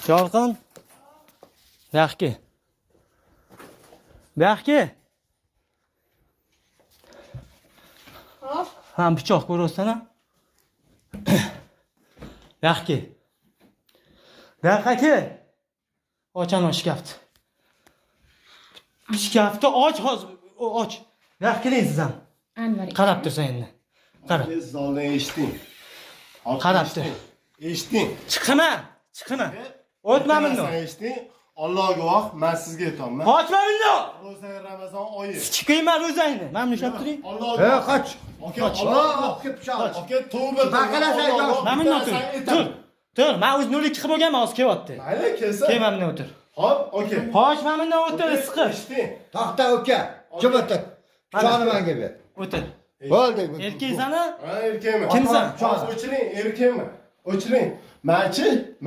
Shovqin. Yaxki. Yaxki. Hop. Ham pichoq ko'rasana. Yaxki. Yaxki. Ochana shkafni. Shkafni och hozir. Och. Yaxkiling siz ham. Anvar. Qarab tursan endi. Qara. Siz oldin eshiting. Qarab tur. Eshiting. Chiqma. Chiqma. O'tma bunda. Eshiting. Alloh guvoh, men sizga aytaman. Ochma bunda. Ro'za Ramazon oyi. Chiqayma ro'zangni. Mana ushlab turing. Alloh Qoch. Aka, Alloh pichoq. Aka, tavba. Baqalasan, Mana bundan tur. Tur. Men o'z 02 qilib bo'lganman, hozir kelyapti. Mayli, kelsa. Kel mana bundan o'tir. Hop, aka. Xo'sh, mana bundan o'tir, siqib. Eshiting. Taxta uka. Jim o'tir. Pichoqni menga ber. O'tir. Bo'ldi. Erkaksana? Ha, erkakman. Kimsan? O'chiring, erkakman. O'chiring.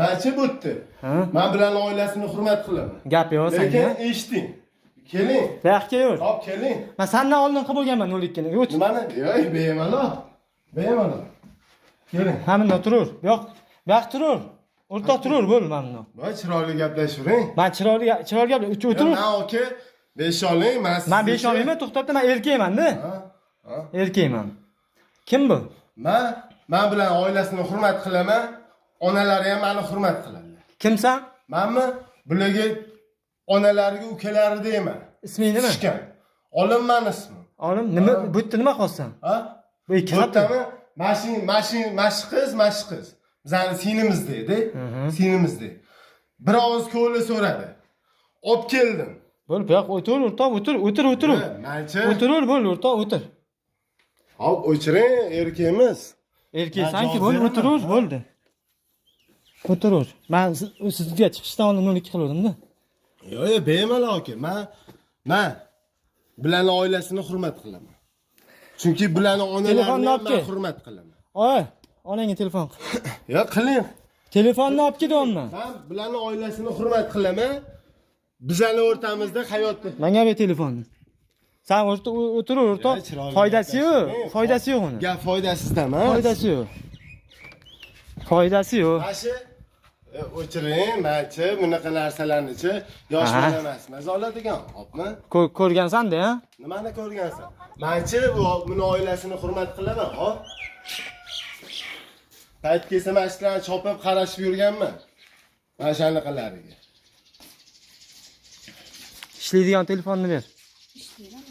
Manchi bo'tdi. Men bilan oilasini hurmat qilaman. Gap yo'q Lekin senga. eshiting. Keling. Yaxshi yur. Hop, keling. Men sendan oldin qilib bo'lganman 02 ni. O't. Nimani? Yo'q, bemalol. Bemalol. Keling. Ha bundan turur. Yo'q. Yo'q turur. O'rtoq turur bo'l mana bundan. Voy, chiroyli gaplashavering. Men chiroyli gap o'tir. Men aka 5 oling, men sizga. Men 5 olmayman, to'xtatda men erkakman-da. Ha? Erkakman. Kim bu? Men bilan oilasini hurmat qilaman. Onalari ham meni hurmat qiladi. Kimsan? Menmi? Bularga onalariga ukalari deyman. Isming nima? Ishkan. Olimman ismim. Olim, nima bu yerda nima qolsan? Ha? Bu ikki xatmi? Mashqiz. Bizani sinimizda edi. Sinimizda. Bir og'iz ko'li so'radi. Olib keldim. Bo'l, bu yoq o'tir, o'rtoq, o'tir. Manchi. O'tir, bo'l, o'rtoq, o'tir. Hop, o'chiring, erkakmiz. Erkaksanki bo'l, o'tir, bo'ldi. O'tir. Men sizga chiqishdan oldin 02 qildim-da. Yo'q, bemalol aka. Men bilan oilasini hurmat qilaman. Chunki bilan onalarini ham men hurmat qilaman. Oy, onangga telefon qil. Yo'q, qiling. Telefonni olib ketyapman. Men bilan oilasini hurmat qilaman. Bizning o'rtamizda hayotni. Menga ber telefonni. Sen o'tir, o'rtoq. Foydasi yo'q uni. Gap foydasizda emas. Foydasi yo'q. Mashi o'chiring, machi, bunaqa narsalarni-chi yosh bola emas. Maza oladigan, hopmi? Ko'rgansan-da, ha? Nimani ko'rgansan? Manchi buni oilasini hurmat qilaman, hop. Payt kelsa mashlarni chopib qarashib yurganman. Mana shunaqalariga. Ishlaydigan telefonni ber. Ishlaydi.